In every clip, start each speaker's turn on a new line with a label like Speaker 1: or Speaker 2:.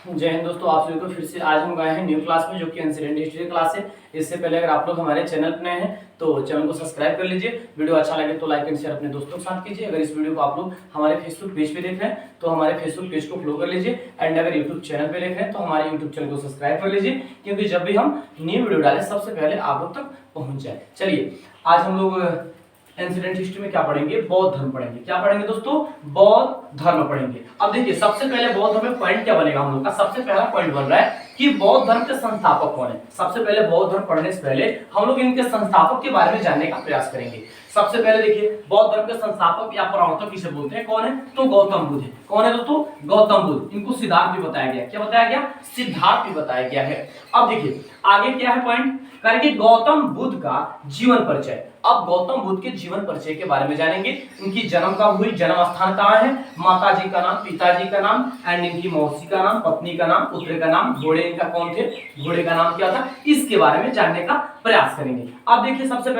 Speaker 1: जय हिंद दोस्तों, आप सभी को फिर से आज हम गए हैं न्यू क्लास में, जो कि एंशिएंट हिस्ट्री क्लास है। इससे पहले अगर आप लोग हमारे चैनल पर नए हैं तो चैनल को सब्सक्राइब कर लीजिए। वीडियो अच्छा लगे तो लाइक एंड शेयर अपने दोस्तों के साथ कीजिए। अगर इस वीडियो को आप लोग हमारे फेसबुक पेज पे देख रहे हैं तो हमारे फेसबुक पेज को फॉलो कर लीजिए। एंड अगर यूट्यूब चैनल पे देख रहे हैं तो हमारे यूट्यूब चैनल को सब्सक्राइब कर लीजिए, क्योंकि जब भी हम न्यू वीडियो डालें सबसे पहले आप लोग तक पहुंच जाए। चलिए, आज हम लोग एंशिएंट हिस्ट्री में क्या पढ़ेंगे? बौद्ध धर्म पढ़ेंगे। क्या पढ़ेंगे दोस्तों? बौद्ध धर्म पढ़ेंगे। अब देखिए, सबसे पहले बौद्ध धर्म में पॉइंट क्या बनेगा हम लोग का? सबसे पहला पॉइंट बन रहा है कि बौद्ध धर्म के संस्थापक कौन है। सबसे पहले बौद्ध धर्म पढ़ने से पहले हम लोग इनके संस्थापक के बारे में जानने का प्रयास करेंगे। सबसे पहले देखिए, बौद्ध धर्म के संस्थापक या प्रवर्तक किसे बोलते हैं? कौन है? तो गौतम बुद्ध है। कौन है दोस्तों? गौतम बुद्ध। इनको सिद्धार्थ भी बताया गया। क्या बताया गया? सिद्धार्थ भी बताया गया है। अब देखिए आगे क्या है पॉइंट, करेंगे गौतम बुद्ध का जीवन परिचय। अब गौतम बुद्ध के जीवन परिचय के बारे में जानेंगे। इनकी जन्म कब हुई, जन्म स्थान कहाँ है, माताजी का नाम, पिताजी का नाम, एंड इनकी मौसी का नाम, पत्नी का नाम, पुत्र का नाम, घोड़े इनका कौन थे, घोड़े का नाम क्या था, इसके बारे में जानने का प्रयास करेंगे। अब देखिए, सबसे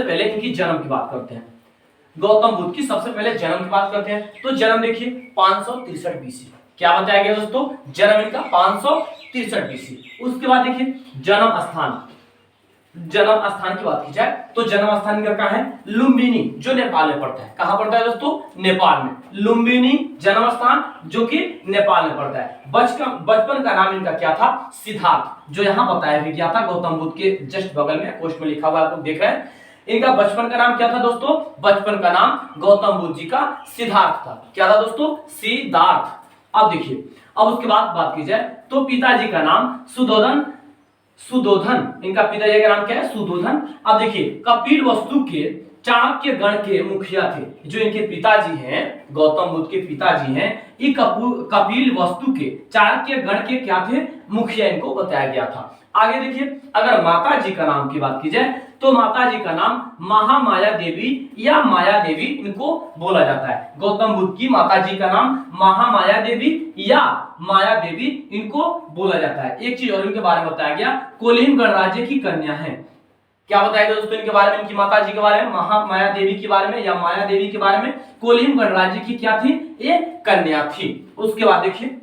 Speaker 1: पहले इनकी जन्म की बात करते हैं। गौतम बुद्ध की सबसे पहले जन्म की बात करते हैं। तो जन्म देखिए 563 बीसी। क्या बताया गया दोस्तों? जन्म इनका 563 बीसी। उसके बाद देखिए जन्म स्थान की बात की जाए तो जन्म स्थान का कहाँ है? लुम्बिनी, जो नेपाल में पड़ता है। कहाँ पड़ता है दोस्तों? नेपाल में। लुम्बिनी जन्म स्थान, जो कि नेपाल में पड़ता है। बचपन का नाम इनका क्या था? सिद्धार्थ, जो यहाँ बताया भी गया था गौतम बुद्ध के जस्ट बगल में कोष्ठ में लिखा हुआ आप लोग देख रहे हैं। इनका बचपन का नाम क्या था दोस्तों? बचपन का नाम गौतम बुद्ध जी का सिद्धार्थ था। क्या था दोस्तों? सिद्धार्थ। अब देखिए, अब उसके बाद बात की जाए तो पिताजी का नाम सुधोधन। इनका पिताजी का नाम क्या है? सुधोधन। अब देखिए, कपिल वस्तु के चाणक्य गण के मुखिया थे। जो इनके पिताजी हैं, गौतम बुद्ध के पिताजी हैं, ये कपिल वस्तु के चाणक्य गण के क्या थे? मुखिया इनको बताया गया था। आगे देखिए, अगर माता जी का नाम की बात की जाए तो माता जी का नाम महामाया देवी या माया देवी इनको बोला जाता है। गौतम बुद्ध की माता जी का नाम महामाया देवी या माया देवी इनको बोला जाता है। एक चीज और इनके बारे में बताया गया, कोलिन गणराज्य की कन्या है। क्या बताया गया दोस्तों इनके बारे में? इनकी माता जी के बारे में, महामाया देवी के बारे में या माया देवी के बारे में, कोलिन गणराज्य की क्या थी? ये कन्या थी। उसके बाद देखिए,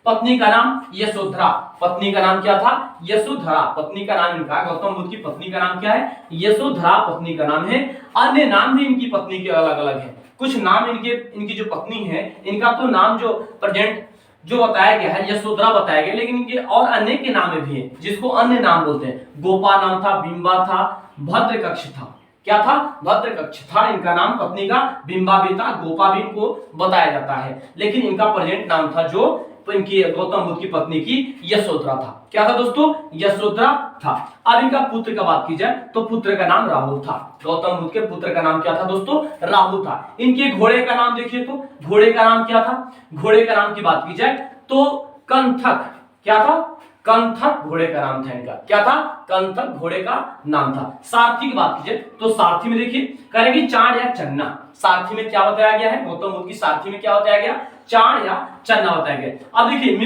Speaker 1: पत्नी का नाम यशोधरा। पत्नी का नाम क्या था? यशोधरा। पत्नी का नाम इनका, गौतम बुद्ध की पत्नी का नाम क्या है? यशोधरा पत्नी का नाम है। अन्य नाम भी इनकी पत्नी के अलग अलग हैं। कुछ नाम इनकी जो पत्नी है, इनका तो नाम जो प्रेजेंट जो बताया गया है यशोधरा बताया गया, लेकिन इनके और अन्य के नाम भी हैं जिसको अन्य नाम बोलते हैं। गोपा नाम था, बिंबा था, भद्रकक्ष था। क्या था? भद्रकक्ष था इनका नाम। पत्नी का बिंबा भी था, गोपा भी इनको बताया जाता है, लेकिन इनका प्रेजेंट नाम था जो इनकी गौतम बुद्ध की पत्नी की यशोधरा था। क्या था दोस्तों? यशोधरा था। अब इनका पुत्र का बात की जाए तो पुत्र का नाम राहुल था। गौतम बुद्ध के पुत्र का नाम क्या था दोस्तों? राहुल था। इनके घोड़े का नाम देखिए तो घोड़े का नाम क्या था? घोड़े का नाम की बात की जाए तो कंथक। क्या था? कंथक घोड़े का नाम था इनका। क्या था? कंथक घोड़े का नाम था। सारथी की बात की जाए तो सारथी में देखिए करेंगे चाण या चन्ना। सारथी में क्या बताया गया है? गौतम बुद्ध की सारथी में क्या बताया गया? चाण या चन्ना बताया गया। अब देखिए,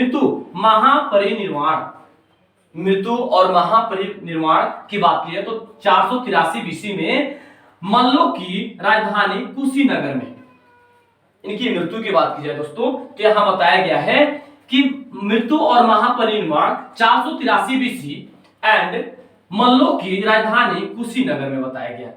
Speaker 1: मृत्यु और महापरिनिर्वाण की बात की जाए तो 483 बीसी में मल्लो की राजधानी कुशीनगर में इनकी मृत्यु की बात की जाए दोस्तों तो यहां बताया गया है कि मृत्यु और महापरिनिर्वाण 483 बीसी एंड मल्लो की राजधानी कुशीनगर में बताया गया।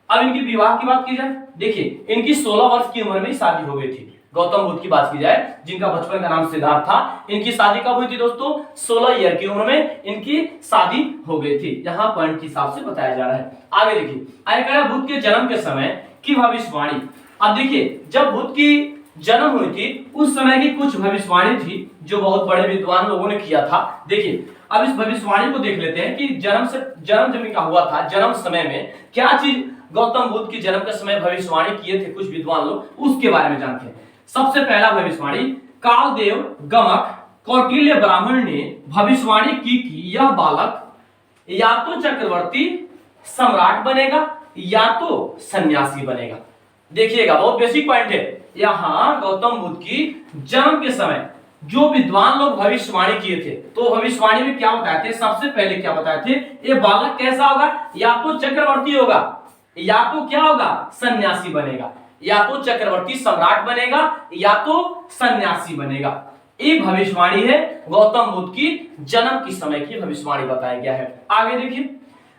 Speaker 1: अब इनकी विवाह की बात की जाए, देखिए इनकी 16 वर्ष की उम्र में शादी हो गई थी। गौतम बुद्ध की बात की जाए, जिनका बचपन का नाम सिद्धार्थ था, इनकी शादी कब हुई थी दोस्तों? 16 ईयर की उम्र में इनकी शादी हो गई थी। यहाँ पॉइंट के हिसाब से बताया जा रहा है। आगे देखिए, आगे बुद्ध के जन्म के समय की भविष्यवाणी। अब देखिए, जब बुद्ध की जन्म हुई थी उस समय की कुछ भविष्यवाणी थी जो बहुत बड़े विद्वान लोगों ने किया था। देखिए, अब इस भविष्यवाणी को देख लेते हैं कि जन्म जब इनका हुआ था, जन्म समय में क्या चीज गौतम बुद्ध की जन्म के समय भविष्यवाणी किए थे कुछ विद्वान लोग, उसके बारे में जानते हैं। सबसे पहला भविष्यवाणी, कालदेव गमक कौटिल्य ब्राह्मण ने भविष्यवाणी की कि यह बालक या तो चक्रवर्ती सम्राट बनेगा या तो सन्यासी बनेगा। देखिएगा, बहुत बेसिक पॉइंट है। यहां गौतम बुद्ध की जन्म के समय जो विद्वान लोग भविष्यवाणी किए थे तो भविष्यवाणी में क्या बताए थे? सबसे पहले क्या बताए थे? ये बालक कैसा होगा? या तो चक्रवर्ती होगा या तो क्या होगा? सन्यासी बनेगा। या तो चक्रवर्ती सम्राट बनेगा या तो सन्यासी बनेगा। ये भविष्यवाणी है गौतम बुद्ध की जन्म की समय की भविष्यवाणी बताया गया है। आगे देखिए,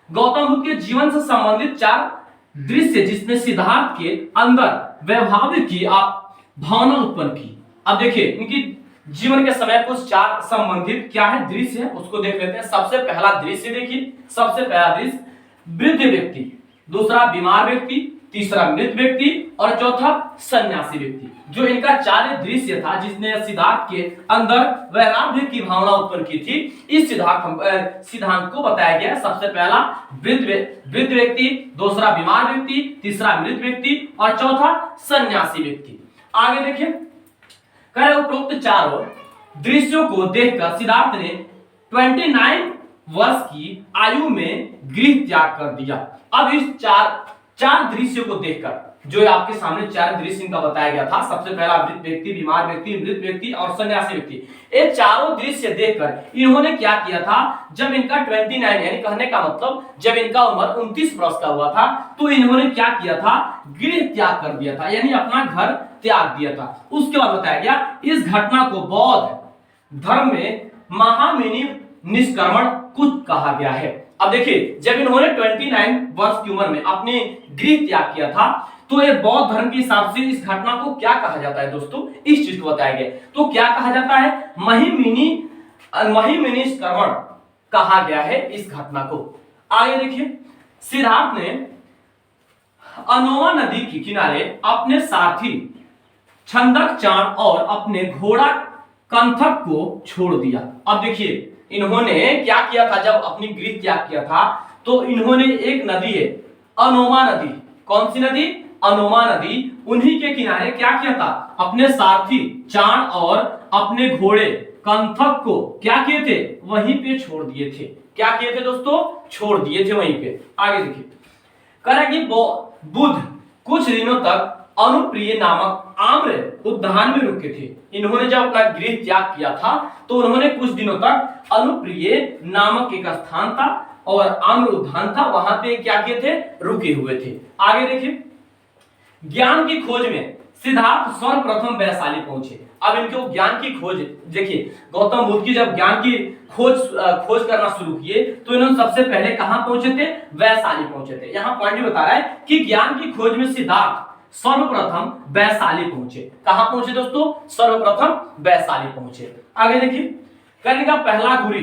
Speaker 1: गौतम बुद्ध के जीवन से संबंधित 4 दृश्य जिसने सिद्धार्थ के अंदर वैभाविक की भावना उत्पन्न की। अब देखिए इनकी जीवन के समय कुछ 4 संबंधित क्या है दृश्य है, उसको देख लेते हैं। सबसे पहला दृश्य देखिए, सबसे पहला दृश्य वृद्ध व्यक्ति, दूसरा बीमार व्यक्ति, तीसरा मृत व्यक्ति और चौथा सन्यासी व्यक्ति। जो इनका 4 दृश्य था जिसने सिद्धार्थ के अंदर वैराग्य की भावना उत्पन्न की थी, इस सिद्धांत को बताया गया। सबसे पहला वृद्ध व्यक्ति, दूसरा बीमार व्यक्ति, तीसरा मृत व्यक्ति और चौथा सन्यासी व्यक्ति। आगे देखिए, कह रहे उपरोक्त चारों दृश्यों को देखकर सिद्धार्थ ने 29 वर्ष की आयु में गृह त्याग कर दिया। अब इस चार दृश्यों को देखकर, जो आपके सामने 4 दृश्य इनका बताया गया था, सबसे पहला वृद्ध व्यक्ति, बीमार व्यक्ति, मृत व्यक्ति और सन्यासी व्यक्ति, ये चारों दृश्य देखकर इन्होंने क्या किया था, जब इनका 29 यानी कहने का मतलब जब इनका उम्र 29 वर्ष का हुआ था, तो इन्होंने क्या किया था, गृह त्याग कर दिया था, यानी अपना घर त्याग दिया था। उसके बाद बताया गया इस घटना को बौद्ध धर्म में महामुनि निष्कर्मण कुछ कहा गया है। अब देखिए, जब इन्होंने 29 वर्ष की उम्र में अपने गृह त्याग किया था, तो ये बौद्ध धर्म के हिसाब से इस घटना को क्या कहा जाता है दोस्तों, इस चीज को बताया गया। तो क्या कहा जाता है, महिमुनि निष्कर्मण कहा गया है इस घटना को। आगे देखिए, सिद्धार्थ ने अनोमा नदी के किनारे अपने साथी छंदक चाण और अपने घोड़ा कंथक को छोड़ दिया। अब देखिए इन्होंने क्या किया था, जब अपनी गृह त्याग किया था, तो इन्होंने एक नदी है अनोमा नदी, कौन सी नदी, अनोमा नदी, उन्हीं के किनारे क्या किया था, अपने साथी चाण और अपने घोड़े कंथक को क्या किए थे, वहीं पे छोड़ दिए थे। क्या किए थे दोस्तों, छोड़ दिए थे वहीं पे। आगे देखिए, कह रहा है कि बुद्ध कुछ दिनों तक अनुप्रिय नामक आम्र उद्यान में रुके थे। इन्होंने जब अपना गृह त्याग किया था, तो उन्होंने कुछ दिनों तक अनुप्रिय नामक एक स्थान था और आम्र उद्यान था, वहां पे क्या किए थे, रुके हुए थे। आगे देखिए, ज्ञान की खोज में सिद्धार्थ सर्वप्रथम वैशाली पहुंचे। अब इनको ज्ञान की खोज देखिए, गौतम बुद्ध की जब ज्ञान की खोज करना शुरू किए, तो इन्होंने सबसे पहले कहां पहुंचे थे, वैशाली पहुंचे थे। यहाँ पॉइंट बता रहा है कि ज्ञान की खोज में सिद्धार्थ सर्वप्रथम वैशाली पहुंचे। कहां पहुंचे दोस्तों, सर्वप्रथम वैशाली पहुंचे। आगे देखिए, कहने का पहला गुरु।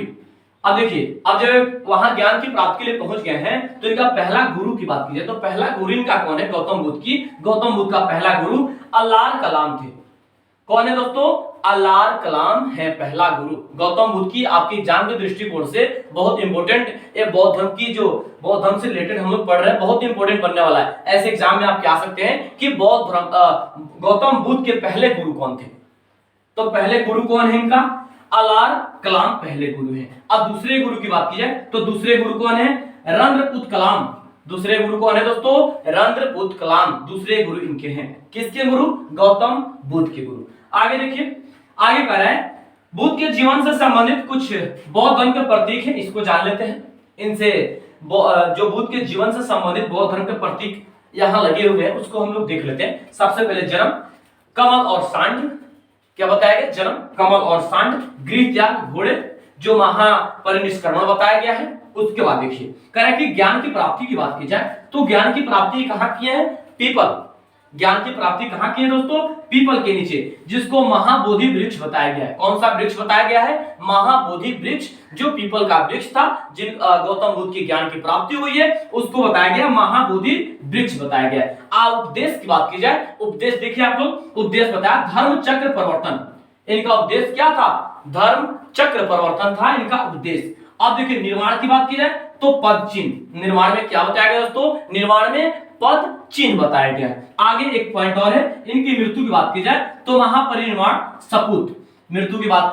Speaker 1: अब देखिए, अब जब वहां ज्ञान की प्राप्ति के लिए पहुंच गए हैं, तो इनका पहला गुरु की बात की जाए तो पहला गुरु इनका कौन है, गौतम बुद्ध की। गौतम बुद्ध का पहला गुरु अल्लाह कलाम थे। कौन है दोस्तों, अल्लाह कलाम है पहला गुरु गौतम बुद्ध की। आपकी एग्जाम के दृष्टिकोण से बहुत इंपॉर्टेंट, ये बौद्ध धर्म की जो बौद्ध धर्म से रिलेटेड हम लोग पढ़ रहे हैं, बहुत इंपॉर्टेंट बनने वाला है। ऐसे एग्जाम में आप क्या सकते हैं कि बौद्ध धर्म गौतम बुद्ध के पहले गुरु कौन थे, तो पहले गुरु कौन है इनका, अल्लाह कलाम पहले गुरु हैं। अब दूसरे गुरु की बात की जाए तो दूसरे गुरु कौन है, रंद्रपुत कलाम। दूसरे गुरु कौन है दोस्तों, रंद्रपुत कलाम दूसरे गुरु इनके हैं। किसके गुरु, गौतम बुद्ध के गुरु। आगे देखिए, आगे कह रहा है बुद्ध के जीवन से संबंधित कुछ बौद्ध धर्म के प्रतीक हैं, इसको जान लेते हैं। इनसे जो बुद्ध के जीवन से संबंधित बौद्ध धर्म के प्रतीक यहाँ लगे हुए हैं, उसको हम लोग देख लेते हैं। सबसे पहले जन्म, कमल और सांड। क्या बताया गया, जन्म, कमल और सांड, गृह त्याग, घोड़े, जो महापरिनिष्कर्मण बताया गया है। उसके बाद देखिए, कह रहा है कि ज्ञान की प्राप्ति की बात की जाए तो ज्ञान की प्राप्ति कहां की है, पीपल। ज्ञान की प्राप्ति कहां की है दोस्तों, पीपल के नीचे, जिसको महाबोधि वृक्ष बताया गया है। कौन सा वृक्ष बताया गया है, महाबोधि वृक्ष, जो पीपल का वृक्ष था, जिन गौतम बुद्ध की ज्ञान की प्राप्ति हुई है, उसको बताया गया महाबोधि वृक्ष बताया गया है। उपदेश की बात की जाए, उपदेश देखिए आप लोग, उपदेश बताया धर्म चक्र परिवर्तन। इनका उपदेश क्या था, धर्म चक्र परिवर्तन था इनका उपदेश। अब देखिए, निर्माण की बात की जाए तो पद चिन्ह। निर्माण में क्या बताया गया दोस्तों, निर्माण में पद चिन्ह बताया गया है। आगे एक पॉइंट और है, इनकी मृत्यु की बात की जाए तो महापरिनिर्वाण सपूत। मृत्यु की बात